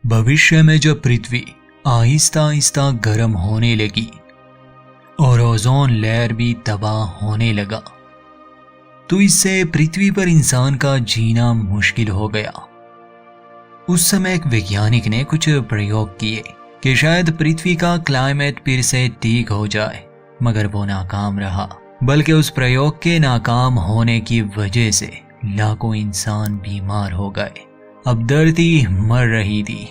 भविष्य में जब पृथ्वी आहिस्ता आहिस्ता गर्म होने लगी और ओजोन लेयर भी तबाह होने लगा, तो इससे पृथ्वी पर इंसान का जीना मुश्किल हो गया। उस समय एक वैज्ञानिक ने कुछ प्रयोग किए कि शायद पृथ्वी का क्लाइमेट फिर से ठीक हो जाए, मगर वो नाकाम रहा। बल्कि उस प्रयोग के नाकाम होने की वजह से लाखों इंसान बीमार हो गए। अब धरती मर रही थी।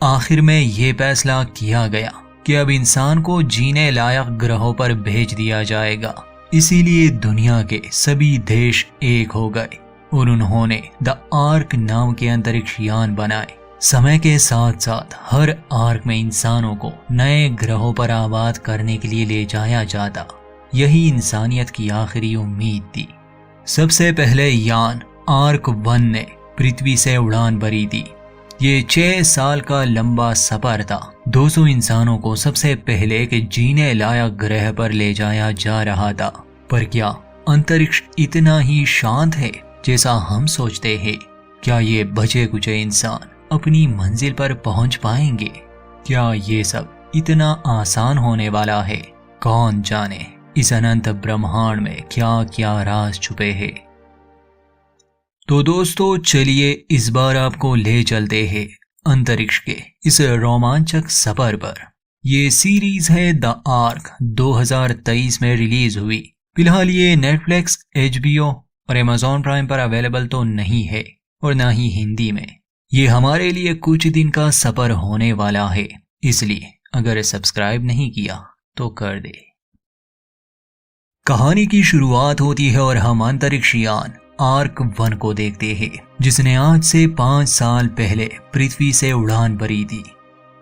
आखिर में ये फैसला किया गया कि अब इंसान को जीने लायक ग्रहों पर भेज दिया जाएगा। इसीलिए दुनिया के सभी देश एक हो गए और उन्होंने द आर्क नाम के अंतरिक्ष यान बनाए। समय के साथ साथ हर आर्क में इंसानों को नए ग्रहों पर आबाद करने के लिए ले जाया जाता। यही इंसानियत की आखिरी उम्मीद थी। सबसे पहले यान आर्क 1 ने पृथ्वी से उड़ान भरी थी। ये 6 साल का लंबा सफर था। 200 इंसानों को सबसे पहले एक जीने लायक ग्रह पर ले जाया जा रहा था। पर क्या अंतरिक्ष इतना ही शांत है जैसा हम सोचते हैं? क्या ये बचे कुचे इंसान अपनी मंजिल पर पहुंच पाएंगे? क्या ये सब इतना आसान होने वाला है? कौन जाने इस अनंत ब्रह्मांड में क्या क्या राज छुपे हैं। तो दोस्तों चलिए इस बार आपको ले चलते हैं अंतरिक्ष के इस रोमांचक सफर पर। ये सीरीज है द आर्क, 2023 में रिलीज हुई। फिलहाल ये नेटफ्लिक्स, HBO और Amazon प्राइम पर अवेलेबल तो नहीं है और ना ही हिंदी में। ये हमारे लिए कुछ दिन का सफर होने वाला है, इसलिए अगर सब्सक्राइब नहीं किया तो कर दे। कहानी की शुरुआत होती है और हम अंतरिक्ष यान आर्क 1 को देखते हैं, जिसने आज से 5 साल पहले पृथ्वी से उड़ान भरी थी।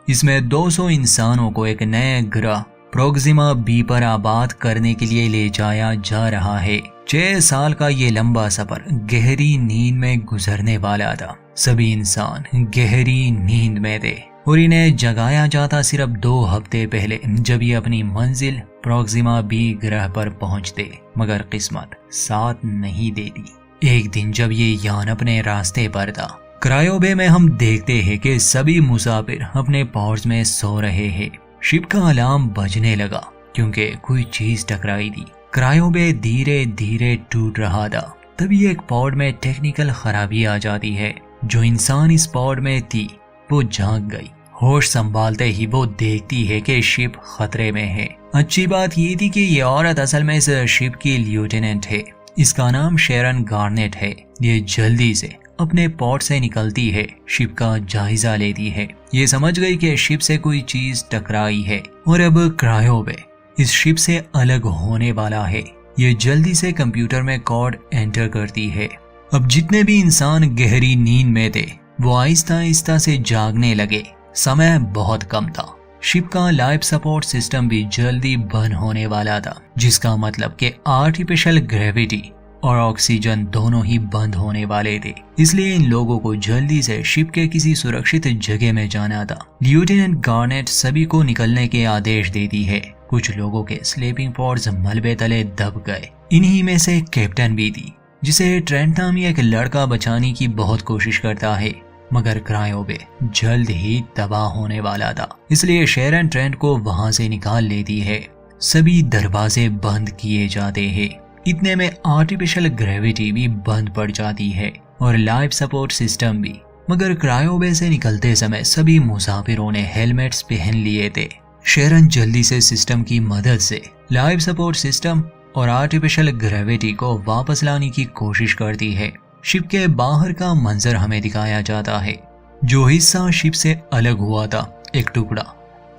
इसमें 200 इंसानों को एक नए ग्रह प्रोक्सिमा बी पर आबाद करने के लिए ले जाया जा रहा है। 6 साल का ये लंबा सफर गहरी नींद में गुजरने वाला था। सभी इंसान गहरी नींद में थे और इन्हें जगाया जाता सिर्फ 2 हफ्ते पहले, जब ये अपनी मंजिल प्रोक्सिमा बी ग्रह पर पहुंचते। मगर किस्मत साथ नहीं देती। एक दिन जब ये यान अपने रास्ते पर था, क्रायोबे में हम देखते हैं कि सभी मुसाफिर अपने पॉड्स में सो रहे हैं। शिप का अलार्म बजने लगा क्योंकि कोई चीज टकराई थी। क्रायोबे धीरे धीरे टूट रहा था। तभी एक पॉड में टेक्निकल खराबी आ जाती है। जो इंसान इस पॉड में थी वो जाग गई। होश संभालते ही वो देखती है कि शिप खतरे में है। अच्छी बात ये थी कि ये औरत असल में इस शिप की लेफ्टिनेंट है। इसका नाम शेरन गार्नेट है। ये जल्दी से अपने पॉड से निकलती है, शिप का जायजा लेती है। ये समझ गई कि शिप से कोई चीज टकराई है और अब क्रायोबे इस शिप से अलग होने वाला है। ये जल्दी से कंप्यूटर में कोड एंटर करती है। अब जितने भी इंसान गहरी नींद में थे वो आहिस्ता आहिस्ता से जागने लगे। समय बहुत कम था। शिप का लाइफ सपोर्ट सिस्टम भी जल्दी बंद होने वाला था, जिसका मतलब कि आर्टिफिशियल ग्रेविटी और ऑक्सीजन दोनों ही बंद होने वाले थे। इसलिए इन लोगों को जल्दी से शिप के किसी सुरक्षित जगह में जाना था। लेफ्टिनेंट गार्नेट सभी को निकलने के आदेश देती है। कुछ लोगों के स्लीपिंग पॉड्स मलबे तले दब गए। इन्हीं में से कैप्टन भी थी, जिसे ट्रेंट नामी एक लड़का बचाने की बहुत कोशिश करता है। मगर क्रायोबे जल्द ही तबाह होने वाला था, इसलिए शेरन ट्रेंट को वहां से निकाल लेती है। सभी दरवाजे बंद किए जाते हैं। इतने में आर्टिफिशियल ग्रेविटी भी बंद पड़ जाती है और लाइफ सपोर्ट सिस्टम भी। मगर क्रायोबे से निकलते समय सभी मुसाफिरों ने हेलमेट्स पहन लिए थे। शेरन जल्दी से सिस्टम की मदद से लाइफ सपोर्ट सिस्टम और आर्टिफिशियल ग्रेविटी को वापस लाने की कोशिश करती है। शिप के बाहर का मंजर हमें दिखाया जाता है। जो हिस्सा शिप से अलग हुआ था, एक टुकड़ा,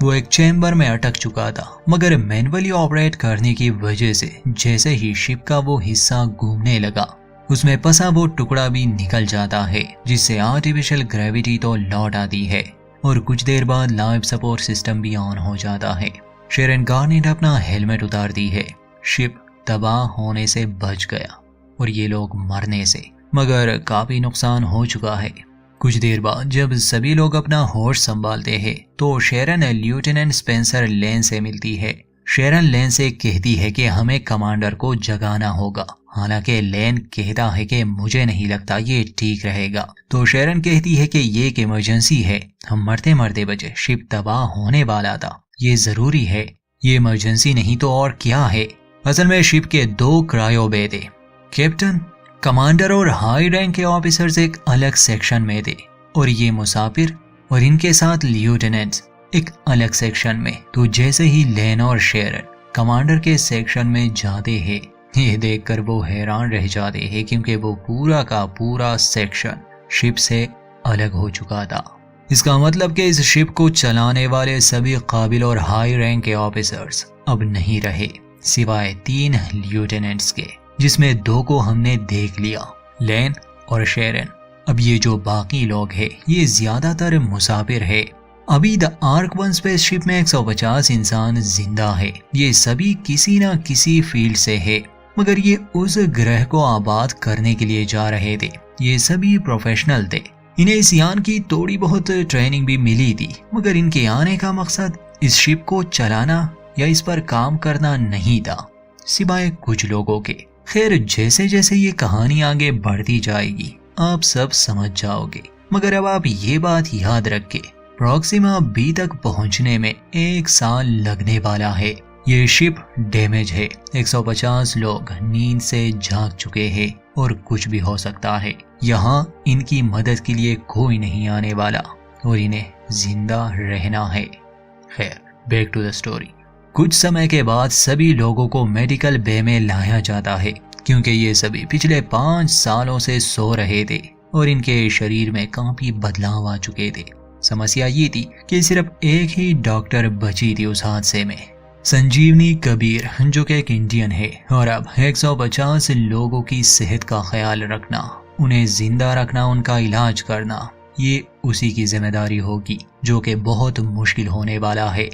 वो एक चैम्बर में अटक चुका था। मगर मैनुअली ऑपरेट करने की वजह से जैसे ही शिप का वो हिस्सा घूमने लगा, उसमें फंसा वो टुकड़ा भी निकल जाता है, जिससे आर्टिफिशियल ग्रेविटी तो लौट आती है और कुछ देर बाद लाइफ सपोर्ट सिस्टम भी ऑन हो जाता है। शेरन गार्नेट अपना हेलमेट उतारती है। शिप तबाह होने से बच गया और ये लोग मरने से, मगर काफी नुकसान हो चुका है। कुछ देर बाद जब सभी लोग अपना होश संभालते हैं तो शेरन लेफ्टिनेंट स्पेंसर लेन से मिलती है। शेरन लेन से कहती है कि हमें कमांडर को जगाना होगा, हालांकि लेन कहता है कि मुझे नहीं लगता ये ठीक रहेगा। तो शेरन कहती है कि ये एक इमरजेंसी है, हम मरते मरते बचे, शिप तबाह होने वाला था, ये जरूरी है। ये इमरजेंसी नहीं तो और क्या है। असल में शिप के 2 क्रायो बे थे। कैप्टन, कमांडर और हाई रैंक के ऑफिसर्स एक अलग सेक्शन में थे और ये मुसाफिर और इनके साथ लिeutenants एक अलग सेक्शन में। तो जैसे ही लेन और शेरन कमांडर के सेक्शन में जाते हैं, ये देखकर वो हैरान रह जाते हैं क्योंकि वो पूरा का पूरा सेक्शन शिप से अलग हो चुका था। इसका मतलब कि इस शिप को चलाने वाले सभी काबिल और हाई रैंक के ऑफिसर्स अब नहीं रहे, सिवाय 3 लिeutenants के, जिसमें 2 को हमने देख लिया, लेन और शेरन। अब ये जो बाकी लोग हैं ये ज्यादातर मुसाफिर है। अभी द आर्क 1 स्पेसशिप में 150 इंसान जिंदा है। ये सभी किसी न किसी फील्ड से है, मगर ये उस ग्रह को आबाद करने के लिए जा रहे थे। ये सभी प्रोफेशनल थे। इन्हें इस यान की थोड़ी बहुत ट्रेनिंग भी मिली थी, मगर इनके आने का मकसद इस शिप को चलाना या इस पर काम करना नहीं था, सिवाय कुछ लोगों के। खैर, जैसे जैसे ये कहानी आगे बढ़ती जाएगी आप सब समझ जाओगे, मगर अब आप ये बात याद रखें, प्रॉक्सिमा बी तक पहुंचने में 1 साल लगने वाला है। ये शिप डैमेज है, 150 लोग नींद से जाग चुके हैं और कुछ भी हो सकता है। यहाँ इनकी मदद के लिए कोई नहीं आने वाला और इन्हें जिंदा रहना है। खैर, बैक टू द स्टोरी। कुछ समय के बाद सभी लोगों को मेडिकल बे में लाया जाता है क्योंकि ये सभी पिछले 5 सालों से सो रहे थे और इनके शरीर में काफी बदलाव आ चुके थे। समस्या ये थी कि सिर्फ एक ही डॉक्टर बची थी उस हादसे में, संजीवनी कबीर, जो कि एक इंडियन है। और अब 150 लोगों की सेहत का ख्याल रखना, उन्हें जिंदा रखना, उनका इलाज करना, ये उसी की जिम्मेदारी होगी, जो कि बहुत मुश्किल होने वाला है।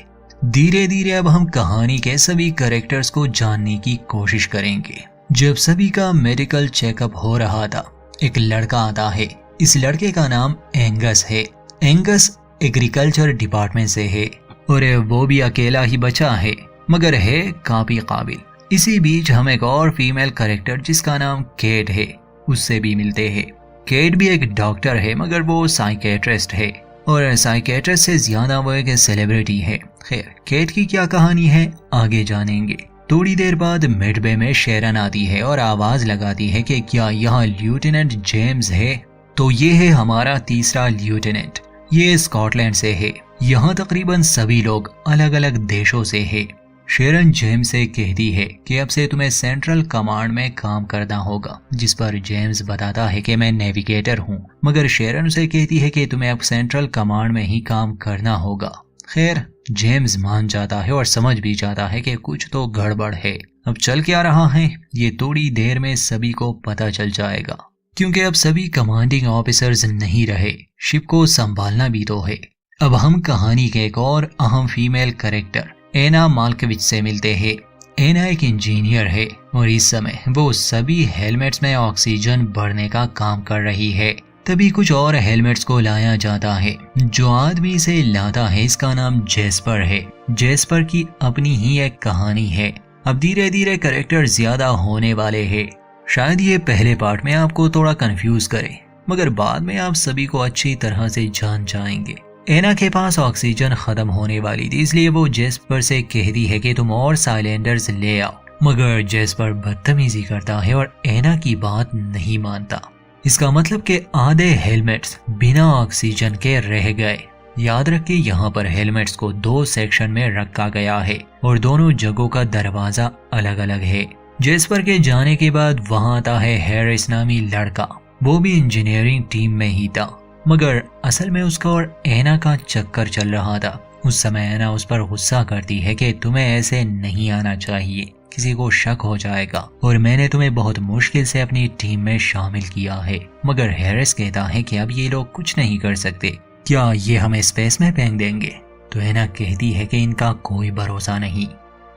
धीरे धीरे अब हम कहानी के सभी कैरेक्टर्स को जानने की कोशिश करेंगे। जब सभी का मेडिकल चेकअप हो रहा था, एक लड़का आता है। इस लड़के का नाम एंगस है। एंगस एग्रीकल्चर डिपार्टमेंट से है और वो भी अकेला ही बचा है, मगर है काफी काबिल। इसी बीच हम एक और फीमेल कैरेक्टर जिसका नाम केट है, उससे भी मिलते हैं। केट भी एक डॉक्टर है, मगर वो साइकेट्रिस्ट है और साइकेट्रिस्ट से ज्यादा वो एक सेलिब्रिटी है। खैर, केट की क्या कहानी है आगे जानेंगे। थोड़ी देर बाद मिडबे में शेरन आती है और आवाज लगाती है कि क्या यहाँ लिeutenant जेम्स है। तो ये है हमारा तीसरा लिeutenant, ये स्कॉटलैंड से है। यहाँ तकरीबन सभी लोग अलग अलग देशों से है। शेरन जेम्स से कहती है कि अब से तुम्हें सेंट्रल कमांड में काम करना होगा, जिस पर जेम्स बताता है कि मैं नेविगेटर हूँ, मगर शेरन उसे कहती है कि तुम्हें अब सेंट्रल कमांड में ही काम करना होगा। खैर, जेम्स मान जाता है और समझ भी जाता है कि कुछ तो गड़बड़ है। अब चल क्या रहा है ये थोड़ी देर में सभी को पता चल जाएगा, क्योंकि अब सभी कमांडिंग ऑफिसर्स नहीं रहे, शिप को संभालना भी तो है। अब हम कहानी के एक और अहम फीमेल कैरेक्टर एना माल्कोविच से मिलते हैं। एना एक इंजीनियर है और इस समय वो सभी हेलमेट्स में ऑक्सीजन भरने का काम कर रही है। तभी कुछ और हेलमेट्स को लाया जाता है। जो आदमी इसे लाता है इसका नाम जेस्पर है। जेस्पर की अपनी ही एक कहानी है। अब धीरे धीरे कैरेक्टर ज्यादा होने वाले हैं। शायद ये पहले पार्ट में आपको थोड़ा कंफ्यूज करे, मगर बाद में आप सभी को अच्छी तरह से जान जाएंगे। एना के पास ऑक्सीजन खत्म होने वाली थी, इसलिए वो जेस्पर से कहती है कि तुम और साइलेंडर्स ले आओ, मगर जेस्पर बदतमीजी करता है और एना की बात नहीं मानता। इसका मतलब कि आधे हेलमेट्स बिना ऑक्सीजन के रह गए। याद रखिए, यहाँ पर हेलमेट्स को 2 सेक्शन में रखा गया है और दोनों जगहों का दरवाजा अलग अलग है। जेस्पर के जाने के बाद वहाँ आता है हैरिस नामी लड़का। वो भी इंजीनियरिंग टीम में ही था, मगर असल में उसका और एना का चक्कर चल रहा था। उस समय एना उस पर गुस्सा करती है कि तुम्हें ऐसे नहीं आना चाहिए, किसी को शक हो जाएगा और मैंने तुम्हें बहुत मुश्किल से अपनी टीम में शामिल किया है। मगर हैरिस कहता है कि अब ये लोग कुछ नहीं कर सकते, क्या ये हमें स्पेस में फेंक देंगे? तो एना कहती है कि इनका कोई भरोसा नहीं।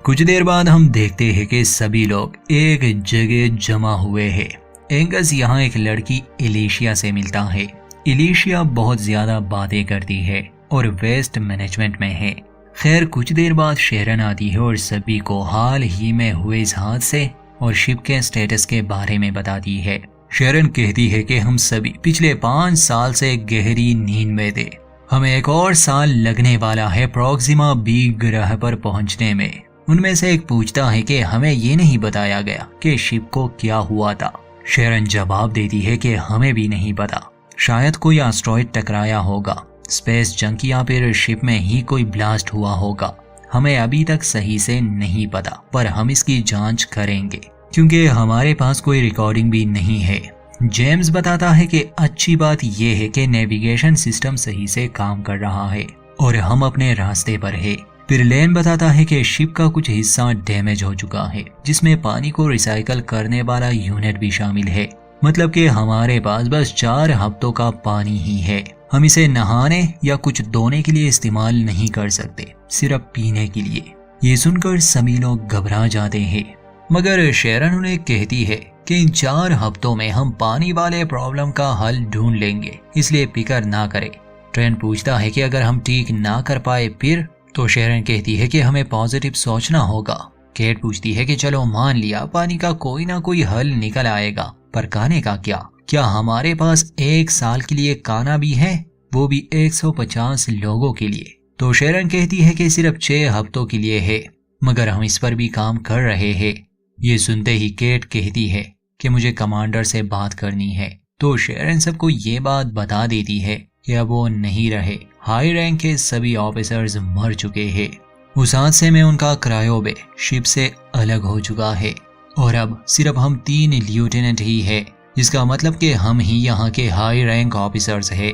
कुछ देर बाद हम देखते हैं कि सभी लोग एक जगह जमा हुए हैं। एंगस यहाँ एक लड़की एलिशिया से मिलता है। एलिशिया बहुत ज्यादा बातें करती है और वेस्ट मैनेजमेंट में है। खैर, कुछ देर बाद शेरन आती है और सभी को हाल ही में हुए इस हादसे और शिप के स्टेटस के बारे में बताती है। शेरन कहती है कि हम सभी पिछले 5 साल से गहरी नींद में थे। हमें 1 और साल लगने वाला है प्रोक्सिमा बी ग्रह पर पहुंचने में। उनमें से एक पूछता है कि हमें ये नहीं बताया गया कि शिप को क्या हुआ था। शेरन जवाब देती है कि हमें भी नहीं पता, शायद कोई एस्टेरॉयड टकराया होगा, स्पेस जंक या फिर शिप में ही कोई ब्लास्ट हुआ होगा। हमें अभी तक सही से नहीं पता, पर हम इसकी जांच करेंगे क्योंकि हमारे पास कोई रिकॉर्डिंग भी नहीं है। जेम्स बताता है कि अच्छी बात यह है कि नेविगेशन सिस्टम सही से काम कर रहा है और हम अपने रास्ते पर है। फिर लेन बताता है कि शिप का कुछ हिस्सा डैमेज हो चुका है, जिसमें पानी को रिसाइकल करने वाला यूनिट भी शामिल है। मतलब कि हमारे पास बस 4 हफ्तों का पानी ही है। हम इसे नहाने या कुछ धोने के लिए इस्तेमाल नहीं कर सकते, सिर्फ पीने के लिए। ये सुनकर सभी लोग घबरा जाते हैं, मगर शेरन उन्हें कहती है कि इन 4 हफ्तों में हम पानी वाले प्रॉब्लम का हल ढूंढ लेंगे, इसलिए फिक्र ना करें। ट्रेंट पूछता है कि अगर हम ठीक ना कर पाए फिर? तो शेरन कहती है कि हमें पॉजिटिव सोचना होगा। केट पूछती है कि चलो मान लिया पानी का कोई ना कोई हल निकल आएगा, पर खाने का क्या हमारे पास 1 साल के लिए खाना भी है, वो भी 150 लोगों के लिए? तो शेरन कहती है कि सिर्फ 6 हफ्तों के लिए है, मगर हम इस पर भी काम कर रहे हैं। ये सुनते ही केट कहती है कि मुझे कमांडर से बात करनी है। तो शेरन सबको ये बात बता देती है कि अब वो नहीं रहे। हाई रैंक के सभी ऑफिसर्स मर चुके हैं। उस हादसे में उनका क्रायोबे शिप से अलग हो चुका है और अब सिर्फ हम 3 ल्यूटेनेंट ही है, जिसका मतलब कि हम ही यहाँ के हाई रैंक ऑफिसर्स है।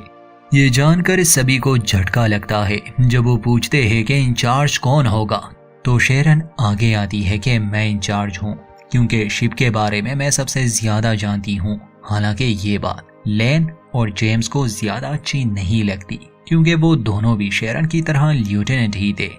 ये जानकर सभी को झटका लगता है। जब वो पूछते हैं कि इंचार्ज कौन होगा, तो शेरन आगे आती है कि मैं इंचार्ज हूँ, क्योंकि शिप के बारे में मैं सबसे ज्यादा जानती हूँ। हालांकि ये बात लेन और जेम्स को ज्यादा अच्छी नहीं लगती, क्योंकि वो दोनों भी शेरन की तरह ल्यूटेनेंट ही थे।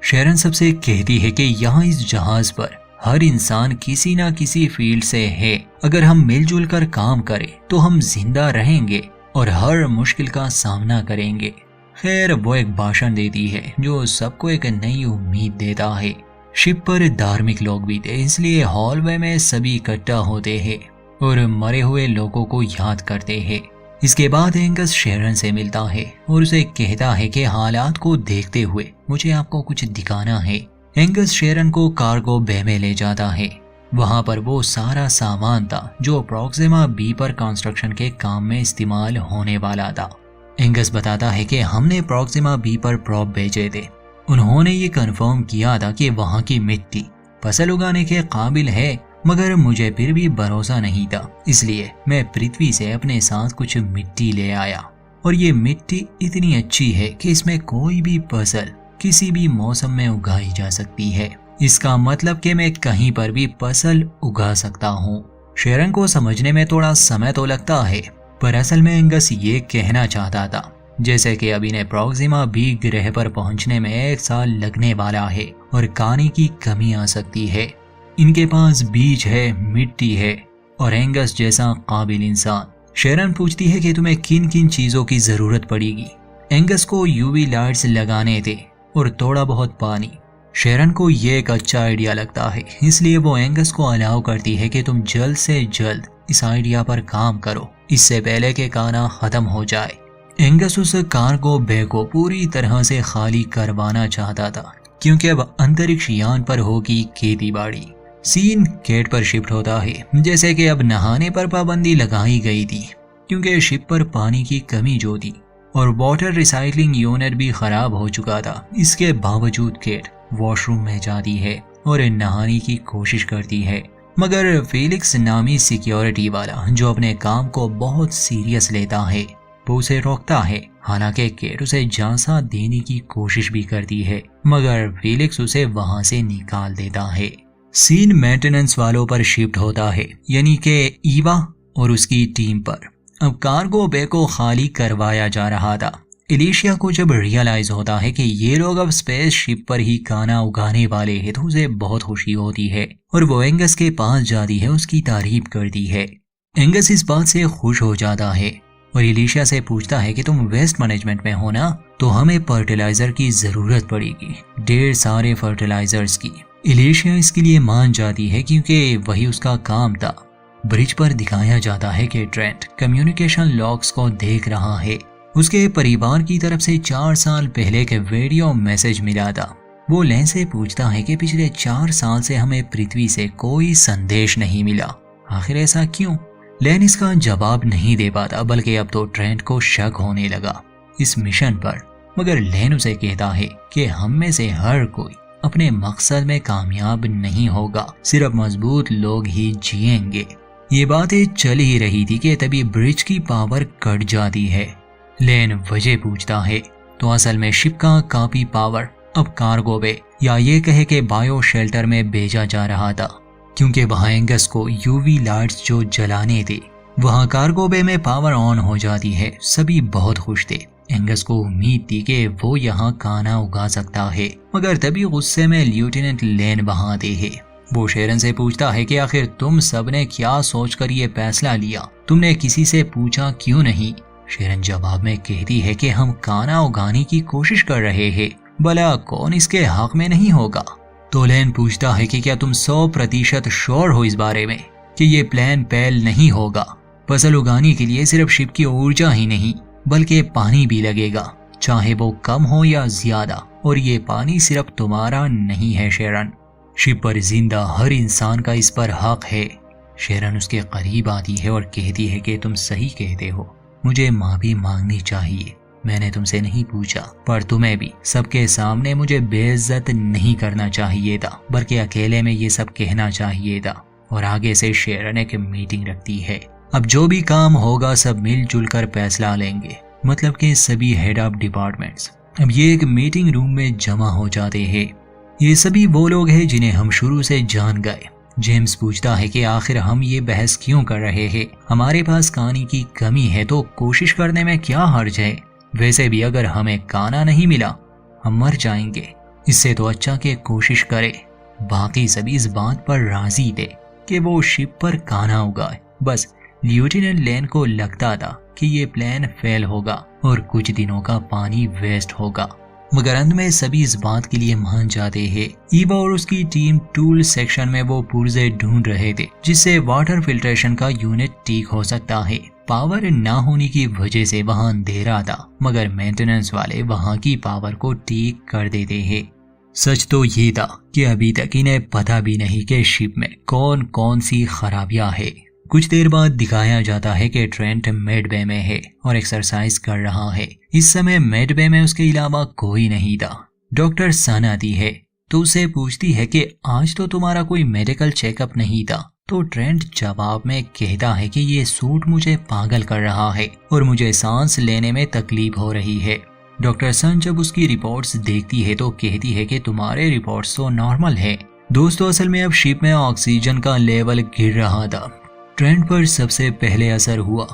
शेरन सबसे कहती है कि यहाँ इस जहाज पर हर इंसान किसी ना किसी फील्ड से है। अगर हम मिलजुल कर काम करें तो हम जिंदा रहेंगे और हर मुश्किल का सामना करेंगे। खैर, वो एक भाषण देती है जो सबको एक नई उम्मीद देता है। शिप पर धार्मिक लोग भी थे, इसलिए हॉलवे में सभी इकट्ठा होते हैं और मरे हुए लोगों को याद करते हैं। इसके बाद एंगस शेरन से मिलता है और उसे कहता है कि हालात को देखते हुए मुझे आपको कुछ दिखाना है। एंगस शेरन को कार्गो बे में ले जाता है। वहां पर वो सारा सामान था जो प्रोक्सिमा बी पर कंस्ट्रक्शन के काम में इस्तेमाल होने वाला था। एंगस बताता है कि हमने प्रोक्सिमा बी पर प्रोब भेजे थे। उन्होंने ये कंफर्म किया था कि वहां की मिट्टी फसल उगाने के काबिल है, मगर मुझे फिर भी भरोसा नहीं था, इसलिए मैं पृथ्वी से अपने साथ कुछ मिट्टी ले आया। और ये मिट्टी इतनी अच्छी है कि इसमें कोई भी फसल किसी भी मौसम में उगाई जा सकती है। इसका मतलब कि मैं कहीं पर भी फसल उगा सकता हूँ। शेरन को समझने में थोड़ा समय तो लगता है, पर असल में एंगस ये कहना चाहता था जैसे कि अभी ने प्रोक्सिमा बी ग्रह पर पहुंचने में 1 साल लगने वाला है और खाने की कमी आ सकती है। इनके पास बीज है, मिट्टी है और एंगस जैसा काबिल इंसान। शेरन पूछती है कि तुम्हें किन किन चीजों की जरूरत पड़ेगी। एंगस को यूवी लाइट्स लगाने थे और थोड़ा बहुत पानी। शेरन को ये एक अच्छा आइडिया लगता है, इसलिए वो एंगस को अलाउ करती है कि तुम जल्द से जल्द इस आइडिया पर काम करो, इससे पहले कि खाना खत्म हो जाए। एंगस उस कार्गो बे को पूरी तरह से खाली करवाना चाहता था, क्योंकि अब अंतरिक्ष यान पर होगी खेती बाड़ी। सीन केट पर शिफ्ट होता है, जैसे कि अब नहाने पर पाबंदी लगाई गई थी, क्योंकि शिप पर पानी की कमी जो थी और वाटर रिसाइकलिंग यूनिट भी खराब हो चुका था। इसके बावजूद केट वॉशरूम में जाती है और नहाने की कोशिश करती है, मगर फेलिक्स नामी सिक्योरिटी वाला जो अपने काम को बहुत सीरियस लेता है वो उसे रोकता है। हालांकि केट उसे झांसा देने की कोशिश भी करती है, मगर फेलिक्स उसे वहां से निकाल देता है। सीन मेंटेनेंस वालों पर शिफ्ट होता है, यानी कि ईवा और उसकी टीम पर। अब कार्गो बे को खाली करवाया जा रहा था। एलिशिया को जब रियलाइज होता है कि ये लोग अब स्पेस शिप पर ही खाना उगाने वाले हैं तो उसे बहुत खुशी होती है और वो एंगस के पास जाती है, उसकी तारीफ करती है। एंगस इस बात से खुश हो जाता है और एलिशिया से पूछता है कि तुम वेस्ट मैनेजमेंट में हो ना, तो हमें फर्टिलाइजर की जरूरत पड़ेगी, ढेर सारे फर्टिलाइजर्स की। एलिशिया इसके लिए मान जाती है क्योंकि वही उसका काम था। ब्रिज पर दिखाया जाता है कि ट्रेंट कम्युनिकेशन लॉग्स को देख रहा है। उसके परिवार की तरफ से 4 साल पहले के वीडियो मैसेज मिला था। वो लेन से पूछता है कि पिछले 4 साल से हमें पृथ्वी से कोई संदेश नहीं मिला, आखिर ऐसा क्यों? लेन इसका जवाब नहीं दे पाता, बल्कि अब तो ट्रेंट को शक होने लगा इस मिशन पर। मगर लेन उसे कहता है कि हम में से हर कोई अपने मकसद में कामयाब नहीं होगा, सिर्फ मजबूत लोग ही जिएंगे। ये बातें चल ही रही थी कि तभी ब्रिज की पावर कट जाती है। लेन वजह पूछता है तो असल में शिप का काफी पावर अब कार्गो वे या ये कहे कि बायो शेल्टर में भेजा जा रहा था, क्योंकि वहां एंगस को यूवी लाइट्स जो जलाने थे, वहां कार्गो वे में पावर ऑन हो जाती है। सभी बहुत खुश थे। एंगस को उम्मीद थी कि वो यहाँ खाना उगा सकता है, मगर तभी गुस्से में लेफ्टिनेंट लेन वहां आते हैं। वो शेरन से पूछता है कि आखिर तुम सबने क्या सोचकर ये फैसला लिया, तुमने किसी से पूछा क्यों नहीं? शेरन जवाब में कहती है कि हम खाना उगाने की कोशिश कर रहे हैं, भला कौन इसके हक में नहीं होगा? तो लेन पूछता है कि क्या तुम 100% श्योर हो इस बारे में कि ये प्लान फेल नहीं होगा? फसल उगाने के लिए सिर्फ शिप की ऊर्जा ही नहीं बल्कि पानी भी लगेगा, चाहे वो कम हो या ज्यादा, और ये पानी सिर्फ तुम्हारा नहीं है शेरन, शिप पर जिंदा हर इंसान का इस पर हक है। शेरन उसके करीब आती है और कहती है कि तुम सही कहते हो, मुझे माफी मांगनी चाहिए। मैंने तुमसे नहीं पूछा, पर तुम्हें भी सबके सामने मुझे बेइज्जत नहीं करना चाहिए था, बल्कि अकेले में ये सब कहना चाहिए था। और आगे से शेरन एक मीटिंग रखती है। अब जो भी काम होगा सब मिलजुल कर फैसला लेंगे, मतलब कि सभी हेड ऑफ डिपार्टमेंट्स अब ये एक मीटिंग रूम में जमा हो जाते हैं। ये सभी वो लोग हैं जिन्हें हम शुरू से जान गए। जेम्स पूछता है कि आखिर हम ये बहस क्यों कर रहे हैं? हमारे पास खाने की कमी है तो कोशिश करने में क्या हर्ज है? वैसे भी अगर हमें खाना नहीं मिला हम मर जाएंगे, इससे तो अच्छा कि कोशिश करें। बाकी सभी इस बात पर राजी थे कि वो शिप पर खाना उगाए। बस लेफ्टिनेंट लेन को लगता था कि ये प्लान फेल होगा और कुछ दिनों का पानी वेस्ट होगा, मगर अंत में सभी इस बात के लिए मान जाते हैं। ईवा और उसकी टीम टूल सेक्शन में वो पुर्जे ढूंढ रहे थे जिससे वाटर फिल्ट्रेशन का यूनिट ठीक हो सकता है। पावर ना होने की वजह से वहां अंधेरा था, मगर मेंटेनेंस वाले वहां की पावर को ठीक कर देते हैं। सच तो ये था कि अभी तक इन्हें पता भी नहीं कि शिप में कौन कौन सी खराबियां है। कुछ देर बाद दिखाया जाता है कि ट्रेंट मेडबे में है और एक्सरसाइज कर रहा है। इस समय मेडबे में उसके अलावा कोई नहीं था। डॉक्टर सन आती है तो उसे पूछती है कि आज तो तुम्हारा कोई मेडिकल चेकअप नहीं था। तो ट्रेंट जवाब में कहता है कि ये सूट मुझे पागल कर रहा है और मुझे सांस लेने में तकलीफ हो रही है। डॉक्टर सन जब उसकी रिपोर्ट्स देखती है तो कहती है कि तुम्हारे रिपोर्ट्स तो नॉर्मल है। दोस्तों, असल में अब शिप में ऑक्सीजन का लेवल गिर रहा था। ट्रेंट पर सबसे पहले असर हुआ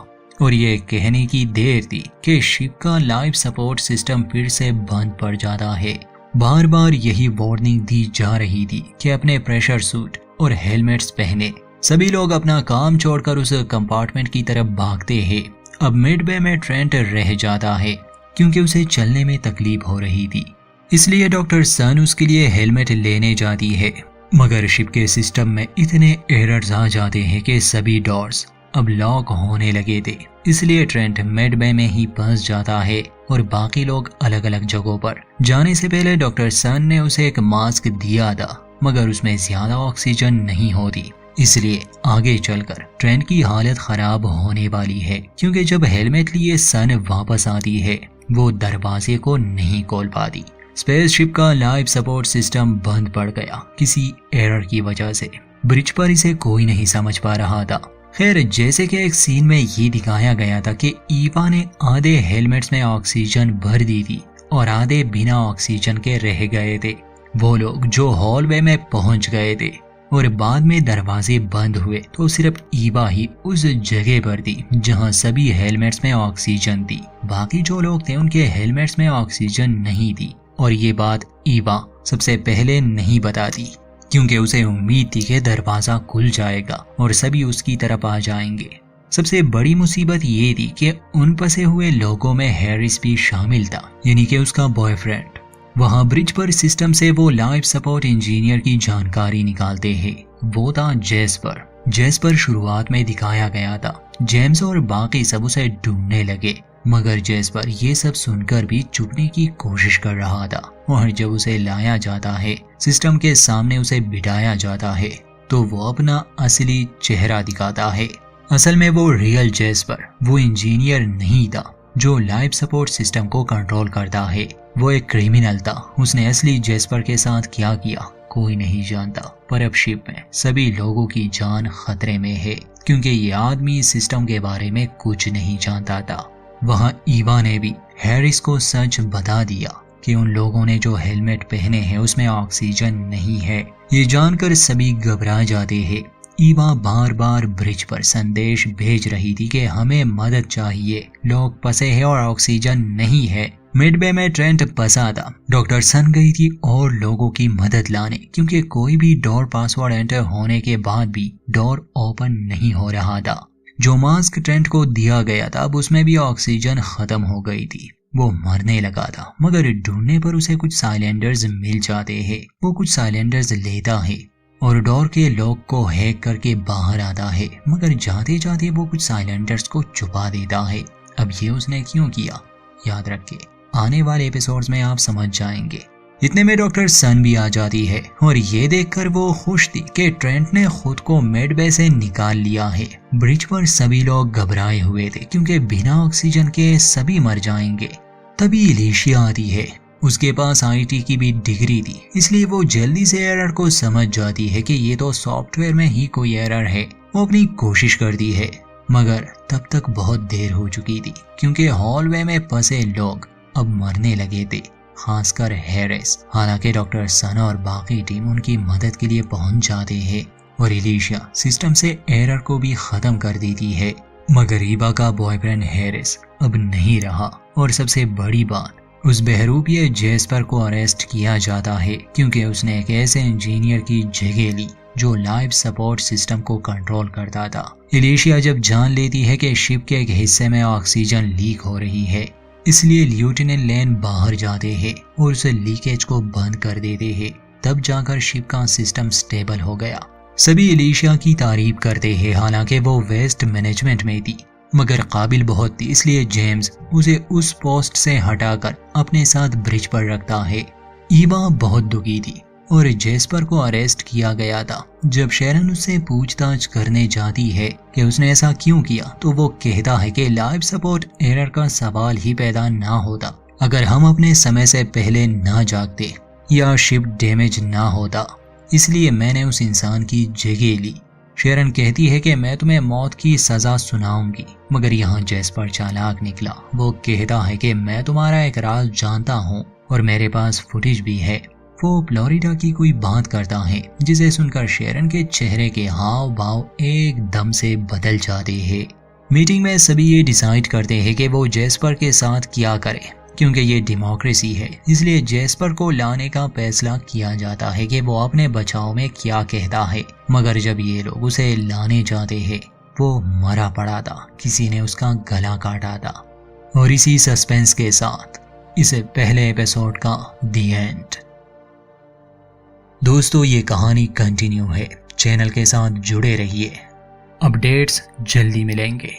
और ये कहने की देर थी कि शिप का लाइफ सपोर्ट सिस्टम फिर से बंद पड़ जाता है। बार बार यही वार्निंग दी जा रही थी कि अपने प्रेशर सूट और हेलमेट्स पहने। सभी लोग अपना काम छोड़कर उस कंपार्टमेंट की तरफ भागते हैं। अब मिडबे में ट्रेंट रह जाता है क्योंकि उसे चलने में तकलीफ हो रही थी, इसलिए डॉक्टर सन उसके लिए हेलमेट लेने जाती है। मगर शिप के सिस्टम में इतने एरर्स आ जाते हैं कि सभी डोर्स अब लॉक होने लगे थे, इसलिए ट्रेंट मिडबे में ही फंस जाता है और बाकी लोग अलग अलग जगहों पर। जाने से पहले डॉक्टर सन ने उसे एक मास्क दिया था, मगर उसमें ज्यादा ऑक्सीजन नहीं होती, इसलिए आगे चलकर ट्रेंट की हालत खराब होने वाली है। क्योंकि जब हेलमेट लिए सन वापस आती है वो दरवाजे को नहीं खोल पाती। स्पेसशिप का लाइफ सपोर्ट सिस्टम बंद पड़ गया किसी एरर की वजह से। ब्रिज पर इसे कोई नहीं समझ पा रहा था। खैर, जैसे कि एक सीन में ये दिखाया गया था कि ईवा ने आधे हेलमेट्स में ऑक्सीजन भर दी थी और आधे बिना ऑक्सीजन के रह गए थे। वो लोग जो हॉलवे में पहुंच गए थे और बाद में दरवाजे बंद हुए तो सिर्फ ईवा ही उस जगह पर थी जहां सभी हेलमेट्स में ऑक्सीजन थी। बाकी जो लोग थे उनके हेलमेट्स में ऑक्सीजन नहीं थी और ये बात ईवा सबसे पहले नहीं बताती क्योंकि उसे उम्मीद थी कि दरवाजा खुल जाएगा और सभी उसकी तरफ आ जाएंगे। सबसे बड़ी मुसीबत ये थी कि उन फंसे हुए लोगों में हैरिस भी शामिल था, यानी कि उसका बॉयफ्रेंड। वहाँ ब्रिज पर सिस्टम से वो लाइफ सपोर्ट इंजीनियर की जानकारी निकालते हैं। वो था जेस्पर शुरुआत में दिखाया गया था। जेम्स और बाकी सब उसे ढूंढने लगे, मगर जेस्पर ये सब सुनकर भी छुपने की कोशिश कर रहा था। और जब उसे लाया जाता है, सिस्टम के सामने उसे बिठाया जाता है, तो वो अपना असली चेहरा दिखाता है। असल में वो रियल जेस्पर वो इंजीनियर नहीं था जो लाइफ सपोर्ट सिस्टम को कंट्रोल करता है। वो एक क्रिमिनल था। उसने असली जेस्पर के साथ क्या किया कोई नहीं जानता, पर अब शिप में सभी लोगों की जान खतरे में है, क्योंकि ये आदमी सिस्टम के बारे में कुछ नहीं जानता था। वहाँ ईवा ने भी हैरिस को सच बता दिया कि उन लोगों ने जो हेलमेट पहने हैं उसमें ऑक्सीजन नहीं है। ये जानकर सभी घबरा जाते हैं। ईवा बार बार ब्रिज पर संदेश भेज रही थी कि हमें मदद चाहिए, लोग फंसे हैं और ऑक्सीजन नहीं है। मिडबे में ट्रेंट फंसा था। डॉक्टर सन गई थी और लोगों की मदद लाने, क्योंकि कोई भी डोर पासवर्ड एंटर होने के बाद भी डोर ओपन नहीं हो रहा था। जो मास्क ट्रेंट को दिया गया था अब उसमें भी ऑक्सीजन खत्म हो गई थी। वो मरने लगा था, मगर ढूंढने पर उसे कुछ साइलेंडर्स मिल जाते हैं। वो कुछ साइलेंडर्स लेता है और डोर के लॉक को हैक करके बाहर आता है, मगर जाते जाते वो कुछ साइलेंडर्स को छुपा देता है। अब ये उसने क्यों किया, याद रखे आने वाले एपिसोड्स में आप समझ जाएंगे। इतने में डॉक्टर सन भी आ जाती है और ये देखकर वो खुश थी कि ट्रेंट ने खुद को मिडबे से निकाल लिया है। ब्रिज पर सभी लोग घबराए हुए थे, क्योंकि बिना ऑक्सीजन के सभी मर जाएंगे। तभी एलिशिया आती है। उसके पास आईटी की भी डिग्री थी, इसलिए वो जल्दी से एरर को समझ जाती है कि ये तो सॉफ्टवेयर में ही कोई एरर है। वो अपनी कोशिश करती है, मगर तब तक बहुत देर हो चुकी थी, क्योंकि हॉलवे में फंसे लोग अब मरने लगे थे, खासकर हैरिस। हालांकि डॉक्टर सन और बाकी टीम उनकी मदद के लिए पहुंच जाते हैं और एलिशिया सिस्टम से एरर को भी खत्म कर देती है। मगर ईवा का बॉयफ्रेंड हैरिस अब नहीं रहा, और सबसे बड़ी बात, उस बहरूपिये जेस्पर को अरेस्ट किया जाता है, क्योंकि उसने एक ऐसे इंजीनियर की जगह ली जो लाइफ सपोर्ट सिस्टम को कंट्रोल करता था। एलिशिया जब जान लेती है कि शिप के एक हिस्से में ऑक्सीजन लीक हो रही है, इसलिए लेफ्टिनेंट लेन बाहर जाते हैं और उस लीकेज को बंद कर देते हैं। तब जाकर शिप का सिस्टम स्टेबल हो गया। सभी एलिशिया की तारीफ करते हैं, हालांकि वो वेस्ट मैनेजमेंट में थी, मगर काबिल बहुत थी, इसलिए जेम्स उसे उस पोस्ट से हटाकर अपने साथ ब्रिज पर रखता है। ईवा बहुत दुखी थी और जेस्पर को अरेस्ट किया गया था। जब शेरन उससे पूछताछ करने जाती है कि उसने ऐसा क्यों किया, तो वो कहता है कि लाइफ सपोर्ट एरर का सवाल ही पैदा ना होता अगर हम अपने समय से पहले ना जागते या शिप डैमेज ना होता, इसलिए मैंने उस इंसान की जगह ली। शेरन कहती है कि मैं तुम्हें मौत की सजा सुनाऊंगी, मगर यहाँ जेस्पर चालाक निकला। वो कहता है कि मैं तुम्हारा एक राज जानता हूँ और मेरे पास फुटेज भी है। वो फ्लोरिडा की कोई बात करता है, जिसे सुनकर शेरन के चेहरे के हाव भाव एकदम से बदल जाते हैं। मीटिंग में सभी ये डिसाइड करते हैं कि वो जेस्पर के साथ क्या करें, क्योंकि ये डेमोक्रेसी है, इसलिए जेस्पर को लाने का फैसला किया जाता है कि वो अपने बचाव में क्या कहता है। मगर जब ये लोग उसे लाने जाते हैं, वो मरा पड़ा था, किसी ने उसका गला काटा था। और इसी सस्पेंस के साथ इस पहले एपिसोड का दी एंड। दोस्तों, ये कहानी कंटिन्यू है, चैनल के साथ जुड़े रहिए, अपडेट्स जल्दी मिलेंगे।